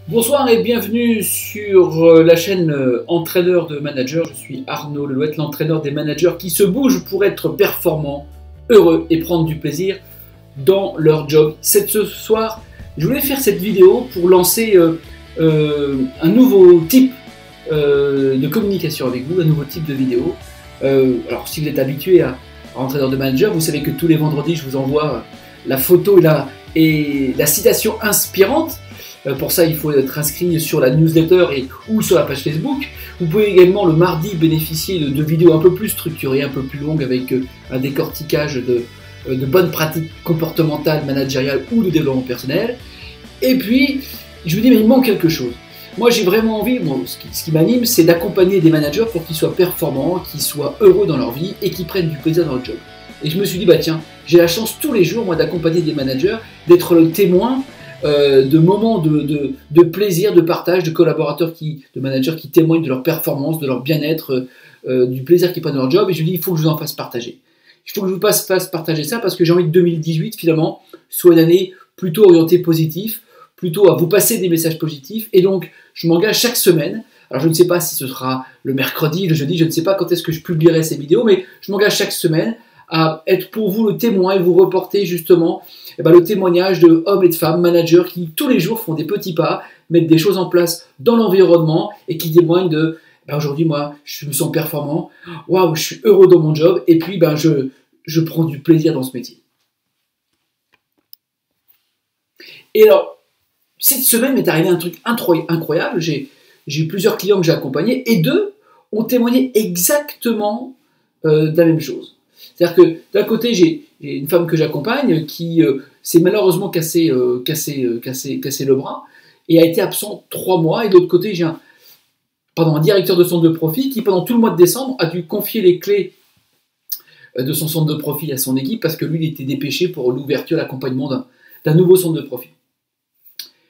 Bonsoir et bienvenue sur la chaîne Entraîneur de Manager. Je suis Arnaud Lelouette, l'entraîneur des managers qui se bougent pour être performants, heureux et prendre du plaisir dans leur job. Ce soir, je voulais faire cette vidéo pour lancer un nouveau type de communication avec vous, un nouveau type de vidéo. Alors si vous êtes habitué à Entraîneur de Manager, vous savez que tous les vendredis, je vous envoie la photo et la citation inspirante. Pour ça, il faut être inscrit sur la newsletter ou sur la page Facebook. Vous pouvez également le mardi bénéficier de vidéos un peu plus structurées, un peu plus longues, avec un décortiquage de bonnes pratiques comportementales, managériales ou de développement personnel. Et puis, je vous dis, mais il manque quelque chose. Moi, j'ai vraiment envie, ce qui m'anime, c'est d'accompagner des managers pour qu'ils soient performants, qu'ils soient heureux dans leur vie et qu'ils prennent du plaisir dans leur job. Et je me suis dit, bah tiens, j'ai la chance tous les jours, moi, d'accompagner des managers, d'être le témoin de moments de plaisir, de partage, de collaborateurs, de managers qui témoignent de leur performance, de leur bien-être, du plaisir qu'ils prennent dans leur job. Et je lui dis, il faut que je vous en fasse partager. Il faut que je vous fasse partager ça parce que j'ai envie que 2018, finalement, soit une année plutôt orientée positif, plutôt à vous passer des messages positifs. Et donc, je m'engage chaque semaine. Alors, je ne sais pas si ce sera le mercredi, le jeudi, je ne sais pas quand est-ce que je publierai ces vidéos, mais je m'engage chaque semaine à être pour vous le témoin et vous reporter justement le témoignage de hommes et de femmes, managers qui tous les jours font des petits pas, mettent des choses en place dans l'environnement et qui témoignent de aujourd'hui moi je me sens performant, waouh je suis heureux dans mon job et puis je prends du plaisir dans ce métier. Et alors cette semaine m'est arrivé un truc incroyable, j'ai eu plusieurs clients que j'ai accompagnés et deux ont témoigné exactement de la même chose. C'est-à-dire que d'un côté, j'ai une femme que j'accompagne qui s'est malheureusement cassé le bras et a été absent 3 mois. Et de l'autre côté, j'ai un directeur de centre de profit qui, pendant tout le mois de décembre, a dû confier les clés de son centre de profit à son équipe parce que lui, il était dépêché pour l'ouverture, l'accompagnement d'un nouveau centre de profit.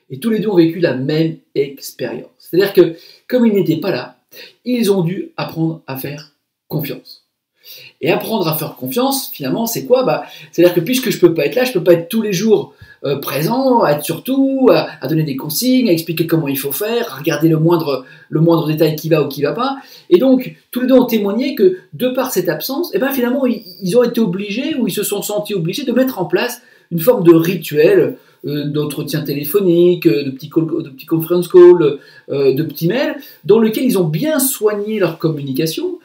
Et tous les deux ont vécu la même expérience. C'est-à-dire que, comme ils n'étaient pas là, ils ont dû apprendre à faire confiance. Et apprendre à faire confiance, finalement, c'est quoi ? C'est-à-dire que puisque je ne peux pas être là, je ne peux pas être tous les jours présent, à être sur tout, à donner des consignes, à expliquer comment il faut faire, à regarder le moindre détail qui va ou qui ne va pas. Et donc, tous les deux ont témoigné que, de par cette absence, finalement, ils ont été obligés, ou ils se sont sentis obligés de mettre en place une forme de rituel, d'entretien téléphonique, de petits conference calls, de petits mails, dans lequel ils ont bien soigné leur communication,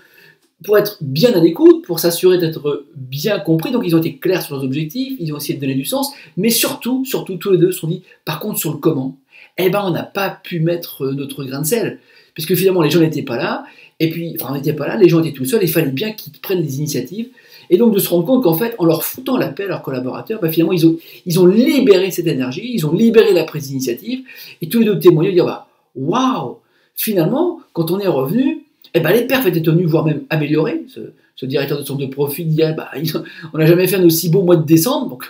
pour être bien à l'écoute, pour s'assurer d'être bien compris. Donc ils ont été clairs sur leurs objectifs, ils ont essayé de donner du sens, mais surtout, tous les deux se sont dit, par contre sur le comment, on n'a pas pu mettre notre grain de sel, puisque finalement les gens n'étaient pas là, on n'était pas là, les gens étaient tout seuls, il fallait bien qu'ils prennent des initiatives, et donc de se rendre compte qu'en fait, en leur foutant la paix à leurs collaborateurs, finalement ils ont libéré cette énergie, ils ont libéré la prise d'initiative, et tous les deux témoignaient de dire, waouh, finalement, quand on est revenu, les perfs étaient tenus, voire même améliorés. Ce directeur de centre de profit dit on n'a jamais fait un aussi beau mois de décembre, donc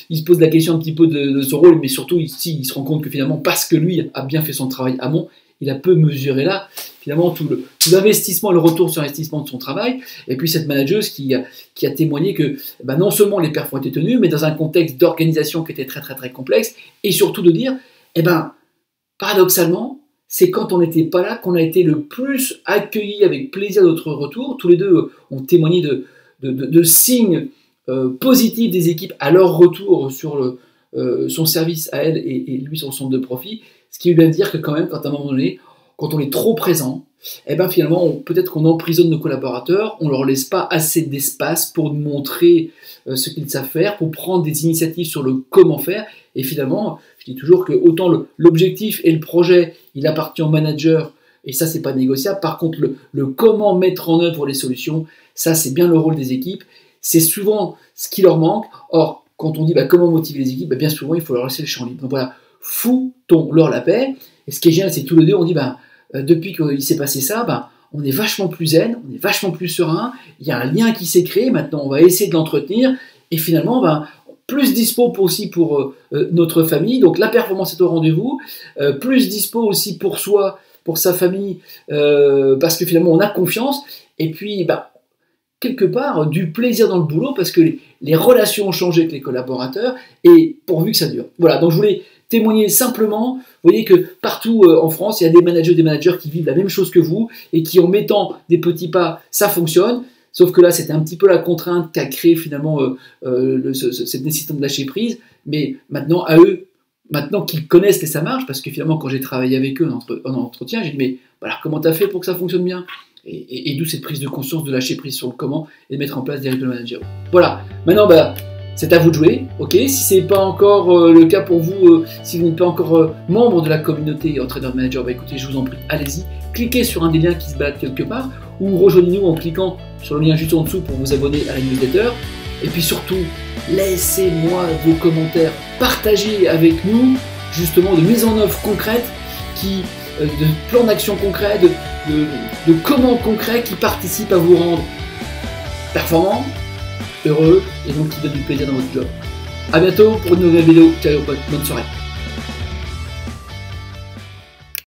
il se pose la question un petit peu de son rôle, mais surtout ici il se rend compte que finalement, parce que lui a bien fait son travail amont, il a peu mesuré là, finalement, tout l'investissement, le retour sur investissement de son travail, et puis cette manageuse qui a témoigné que non seulement les perfs ont été tenus, mais dans un contexte d'organisation qui était très très très complexe, et surtout de dire, paradoxalement, c'est quand on n'était pas là qu'on a été le plus accueillis avec plaisir de notre retour. Tous les deux ont témoigné de signes positifs des équipes à leur retour sur son service à elle et lui son centre de profit. Ce qui veut dire que quand même, quand à un moment donné, quand on est trop présent, finalement, peut-être qu'on emprisonne nos collaborateurs, on ne leur laisse pas assez d'espace pour nous montrer ce qu'ils savent faire, pour prendre des initiatives sur le comment faire. Et finalement, je dis toujours que autant l'objectif et le projet, il appartient au manager, et ça, c'est pas négociable. Par contre, le comment mettre en œuvre les solutions, ça, c'est bien le rôle des équipes. C'est souvent ce qui leur manque. Or, quand on dit comment motiver les équipes, bien souvent, il faut leur laisser le champ libre. Donc voilà, foutons-leur la paix. Et ce qui est génial, c'est que tous les deux, on dit, depuis qu'il s'est passé ça, on est vachement plus zen, on est vachement plus serein, il y a un lien qui s'est créé, maintenant on va essayer de l'entretenir, et finalement, plus dispo aussi pour notre famille, donc la performance est au rendez-vous, plus dispo aussi pour soi, pour sa famille, parce que finalement on a confiance, et puis quelque part du plaisir dans le boulot, parce que les relations ont changé avec les collaborateurs, et pourvu que ça dure. Voilà, donc je voulais témoignez simplement. Vous voyez que partout en France, il y a des managers qui vivent la même chose que vous et qui, en mettant des petits pas, ça fonctionne. Sauf que là, c'était un petit peu la contrainte qu'a créé finalement cette nécessité de lâcher prise. Mais maintenant, à eux, maintenant qu'ils connaissent et ça marche, parce que finalement, quand j'ai travaillé avec eux en entretien, j'ai dit, mais voilà, comment tu as fait pour que ça fonctionne bien? Et d'où cette prise de conscience de lâcher prise sur le comment et de mettre en place des rituels managériaux. Voilà, maintenant, c'est à vous de jouer, ok? Si ce n'est pas encore le cas pour vous, si vous n'êtes pas encore membre de la communauté Entraîneur Manager, écoutez, je vous en prie, allez-y, cliquez sur un des liens qui se baladent quelque part, ou rejoignez-nous en cliquant sur le lien juste en dessous pour vous abonner à la newsletter. Et puis surtout, laissez-moi vos commentaires, partagez avec nous justement de mise en œuvre concrète, de plans d'action concrets, de comment concrets qui participent à vous rendre performant, heureux et donc qui donne du plaisir dans votre job. A bientôt pour une nouvelle vidéo. Ciao, bonne soirée.